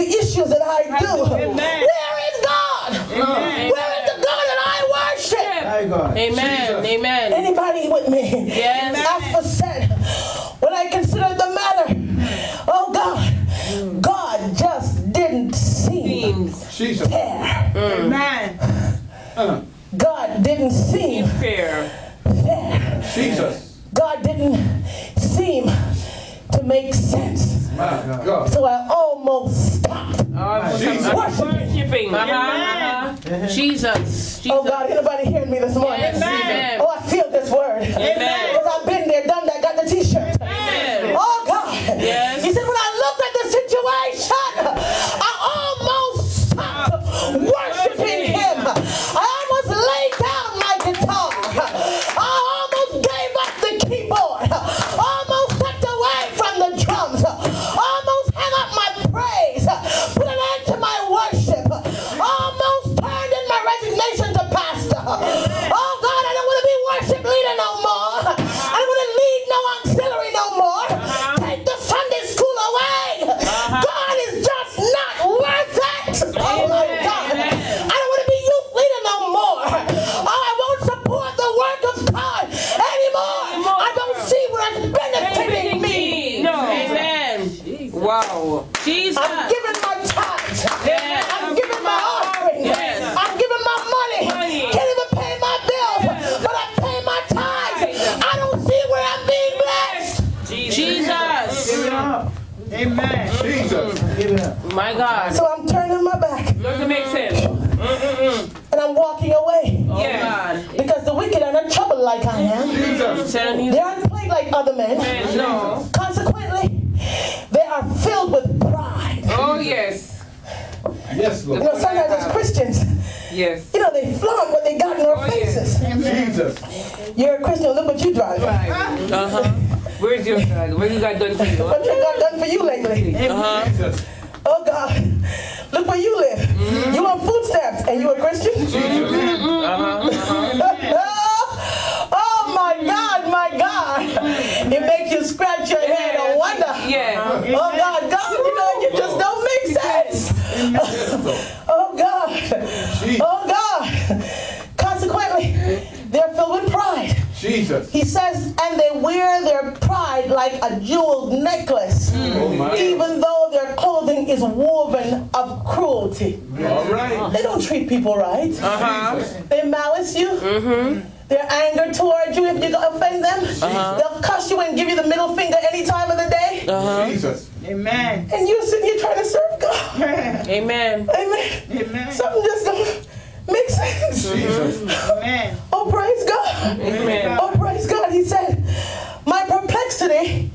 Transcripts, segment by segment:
the issues that I do. Amen. Where is God? Amen. Where is the God that I worship? Amen. Amen. Anybody with me? Yes. Asper said, when I considered the matter, oh God, God just didn't seem fair. Amen. God didn't seem Fair. fair. Jesus. God didn't seem to make sense. My God. So I almost stopped Worshiping. Jesus. Oh God, anybody hearing me this morning? Amen. Oh, I feel this word. Amen. Because I've been there, done that, got the t-shirt. Amen. Oh God. Yes. He said, when I looked at the situation, I almost stopped worshiping him. I almost laid down my guitar. I almost gave up the keyboard. Almost stepped away from the drums. Almost hung up my praise. Put an end to my worship. Almost turned in my resignation to pastor. Oh God, I don't want to be worship leader no more. I don't want to lead no auxiliary no more. Take the Sunday school away. God is just not worth it. Oh my God. I don't want to be youth leader no more. Oh, I won't support the work of God anymore. I don't see where it's benefiting me. No. Amen. Wow. Jesus. I'm giving my tithes. Yes. I'm giving my offering. Yes. I'm giving my money. Money. Can't even pay my bills, but I pay my tithes. I don't see where I'm being blessed. Jesus. Give it up. Amen. Jesus. Give it up. My God. So I'm turning my back Doesn't make sense. and I'm walking away Oh God. because the wicked are not troubled like I am. Jesus. Telling you. They aren't plagued like other men. No. Consequently, they are filled with pride. Oh yes. Yes, You Lord. know, sometimes as Christians, Yes. you know, they flaunt what they got in their Oh, yes. faces. Jesus. You're a Christian, look what you drive. Where's your God? What you got done for you? What you got done for you lately? Jesus. Oh God, look where you live. You on food stamps and you a Christian? Oh my God, my God. It makes you scratch your head and wonder. Yeah. Oh God, God, you know, you just don't make sense. Oh God. Oh God. Consequently, they're filled with pride. Jesus. He says, and they wear their pride like a jeweled necklace, Oh my. even though their clothing is woven of cruelty. All right. They don't treat people right. Jesus. They malice you. Their anger towards you if you offend them. They'll cuss you and give you the middle finger any time of the day. Jesus. Amen. And you're sitting here trying to serve God. Amen. Amen. Amen. Something just don't make sense. Jesus. Amen. Oh, praise God. Amen. Oh, praise God. He said, my perplexity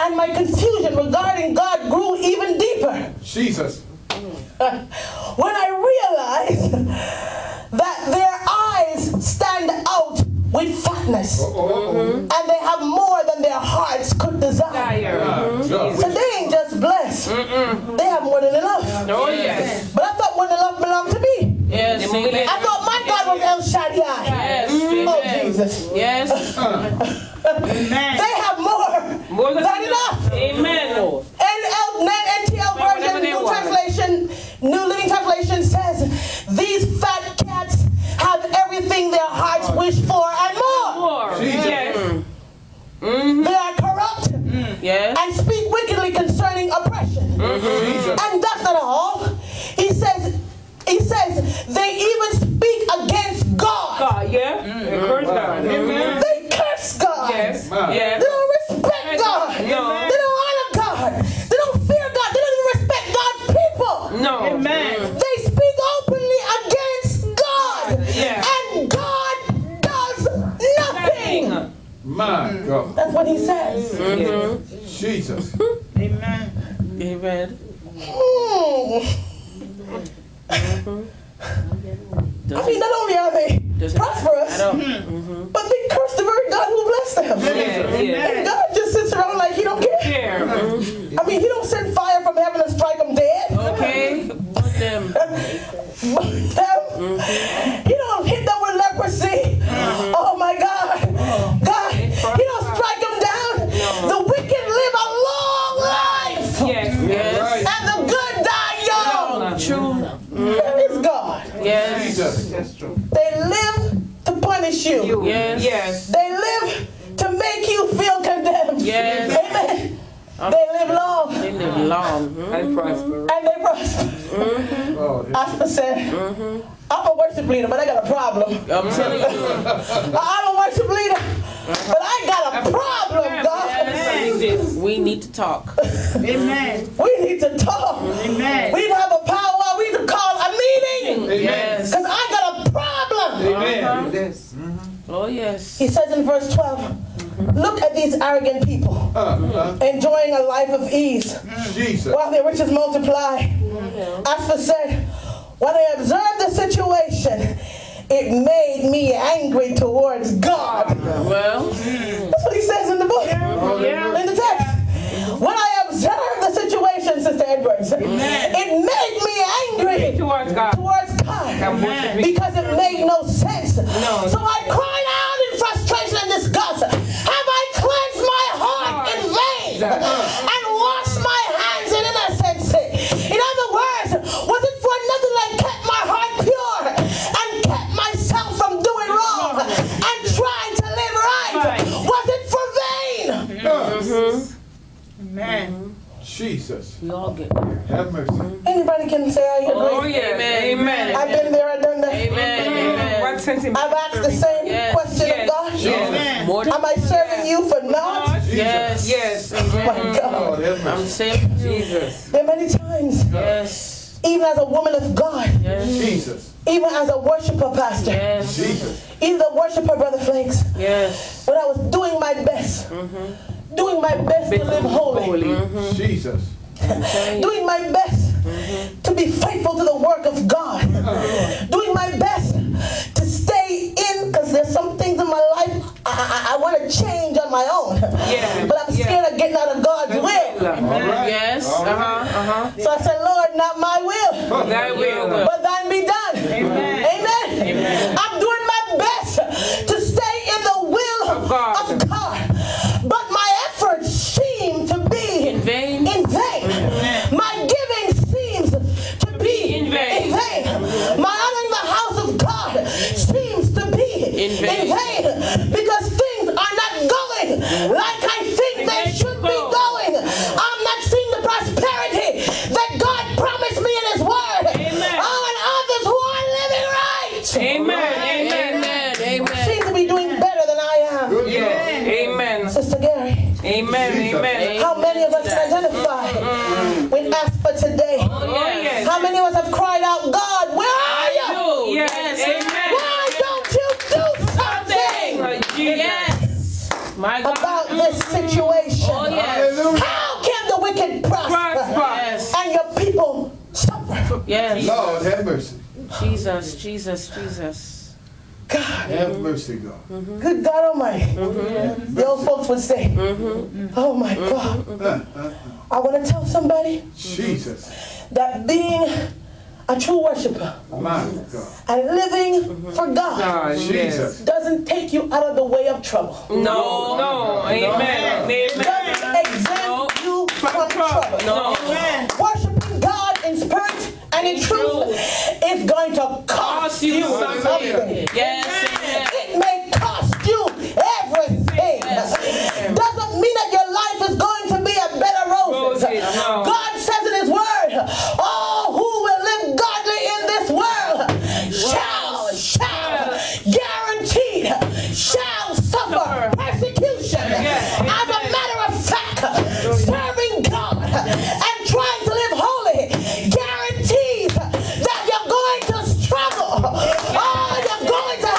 and my confusion regarding God grew even deeper Jesus. when I realized that their eyes stand out with fatness and they have more than their hearts could desire. So they ain't just blessed. They have more than enough. Oh yes. But I thought more than enough belonged to me. Yes. Amen. I thought my God was El Shaddai. Yes. Oh, Amen. Jesus. Yes. Amen. They have more More than enough. Amen. NTL Whatever version, they New want. Translation, New Living Translation says, these fat cats have everything their hearts wish for and more. More. Jesus. Yes. They are corrupt Yes. and speak wickedly concerning oppression. Jesus. And that's not all. He says, they even speak against God. God. Yeah. Curse God. Amen. They curse God. Yes. Wow. They Yes. don't respect God. No. They don't honor God. They don't fear God. They don't even respect God's people. No. Amen. They speak openly against God. Yeah. And God does nothing. My God. That's what he says. Jesus. Amen. Amen. I mean, not only are they prosperous, but they curse the very God who blessed them. And God just sits around like he don't care. I mean, he don't send fire from heaven and strike them dead. Okay. Put them. He don't hit them with leprosy. Oh my God. God, he don't strike them down. The wicked live a long life. Yes. Yes. And the good die you. Yes. Yes. They live to make you feel condemned. Yes. Amen. They live long. They live long. And prosper. And they prosper. Oh, I said, I'm a worship leader, but I got a problem. I'm telling you. I'm a worship leader, but I got a problem, God. Yes. We need to talk. Amen. We need to talk. Amen. We need to have a power. We need to call a meeting. Amen. Yes. Because I got a problem. Amen. Yes. Oh, yes. He says in verse 12, look at these arrogant people enjoying a life of ease Jesus. while their riches multiply. As for said, when I observed the situation, it made me angry towards God. Well, That's what he says in the book, in the text. When I observed the situation, Sister Edwards, it made me angry towards God. Amen. because it made no sense. No. So I cried out in frustration and disgust. Have I cleansed my heart in vain and washed my hands in innocency? In other words, was it for nothing that kept my heart pure and kept myself from doing wrong and trying to live right? Was it for vain? Amen. Jesus. We all get there. Have mercy. Anybody can say I agree. Oh, yes. Amen. I've been there, I've done that. Amen. Amen. What sentiment? I've asked the same Yes. question Yes. of God. Amen. More than Am I serving you for naught? Yes. Yes. Oh my God. Lord, have I'm mercy. saying Jesus. There are many times, yes. even as a woman of God, Yes. Jesus. even as a worshiper pastor, Yes. Jesus. even a worshiper, Brother Flakes, Yes. when I was doing my best, doing my best to live holy, Jesus. doing my best to be faithful to the work of God, doing my best to stay in, because there's some things in my life I want to change on my own, but I'm scared of getting out of God's will. All right. Yes. All right. So I said, Lord, not my will, Thy will. but thine be done. Amen. I'm doing my best to stay in the will of God. But my efforts seem to be In vain. in vain. My giving seems to be In vain. My honoring the house of God seems to be In vain. because things are not going like I think they should be going. I'm not seeing the prosperity that God promised me in His Word. Oh, and others who are living right Amen. Amen. Amen. seem to be doing better than I am. Good God. Amen. Sister Gary, Amen. Amen. how many of us can identify with asked for today? Yes. How many of us have cried out, God, where are you? Yes. Amen. Why don't you do something Yes. My God. about this situation? Oh, yes. Hallelujah. How can the wicked prosper Yes. and your people suffer? Yes. Lord, have mercy. Jesus. Jesus. Jesus. God, Have mercy, God. good God Almighty. The old folks would say, oh my God. I want to tell somebody Jesus. that being a true worshiper My God. and living for God Jesus. doesn't take you out of the way of trouble. No. No. Amen. Amen. Doesn't exempt you from trouble. No. Worshiping God in spirit and in truth is going to cost you something. Yes. It may cost you everything. Doesn't mean that your life is going to be a bed of roses. No. God says in His Word, all who will live godly in this world shall guaranteed shall suffer persecution. As a matter of fact, serving God and trying to live holy guarantees that you're going to struggle. Oh, you're going to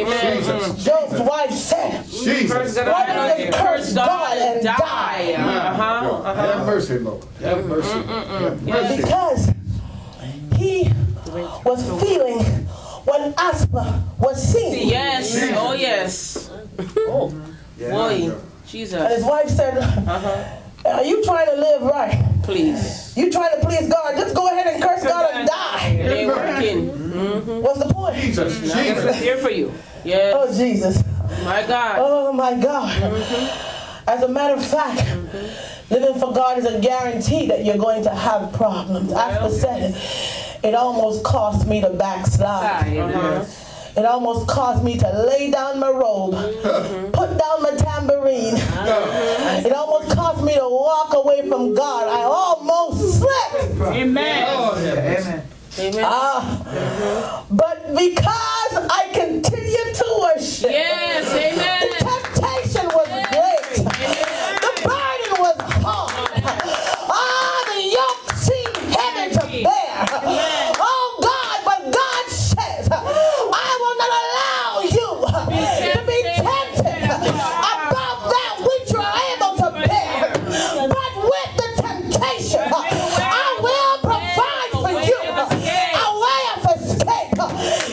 Amen. Jesus. Job's wife said, Jesus. why don't you curse God and die? Have mercy, Lord. Have mercy. Have mercy. Because he was feeling what Asper was seeing. Yes. Oh, yes. Yeah. Boy. And Jesus. his wife said, are you trying to live right? Please. You trying to please God? Just go ahead and curse God and die. It ain't working. What's the point? Jesus. I guess we're Jesus. here for you. Yes. Oh, Jesus. My God. Oh, my God. As a matter of fact, living for God is a guarantee that you're going to have problems. Asper said, it almost cost me to backslide. It almost caused me to lay down my robe, put down my tambourine. It almost caused me to walk away from God. I almost slipped. Amen. Amen. But because I continued to worship, Yes. Amen. the temptation was great. The burden was hard. The yoke seemed heavy to bear. Oh God, but God says, I will not allow you to be tempted above that which you are able to bear. But with the temptation, I will provide for you a way of escape.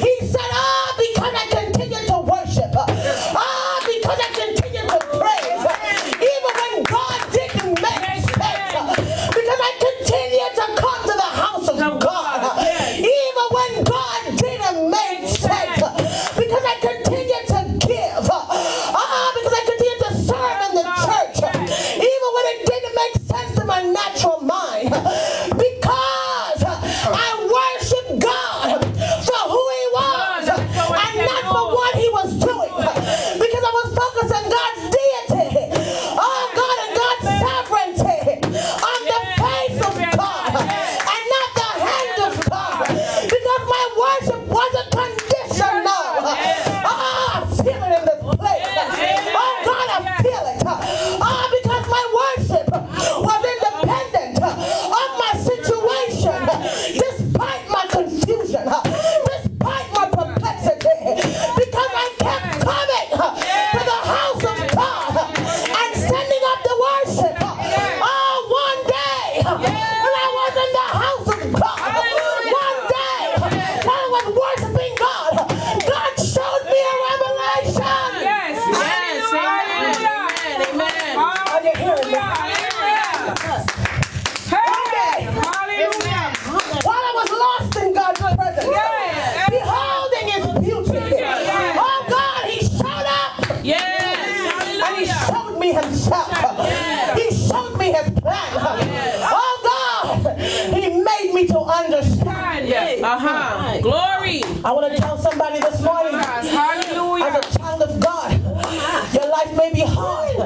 He said, because I continue to worship, because I continue to praise, even when God didn't make sense, because I continue to come to the house of God, even when God didn't make sense, because I continue to give, because I continue to serve in the church, even when it didn't make sense to my natural mind, because I worship God for who He was and not for what He was doing, because I was focused on God's deity, God and God's sovereignty, on the face of God and not the hand of God, because my worship wasn't conditional. I feel it in this place. Oh God, I feel it. Because my worship was independent of my situation, despite my confusion, despite my perplexity, because I kept coming to the house of God and sending up the worship. One day, when I was in the house of God, one day, when I was worshiping God, God showed me a revelation. Yes. Amen. Amen. Are you hearing me? One day, while I was lost in God's presence, beholding His beauty, oh God, He showed up. Yes. And He showed me Himself. He showed me His plan. Oh God, He made me to understand. Glory. I want to tell somebody this morning, Hallelujah. as a child of God, your life may be hard.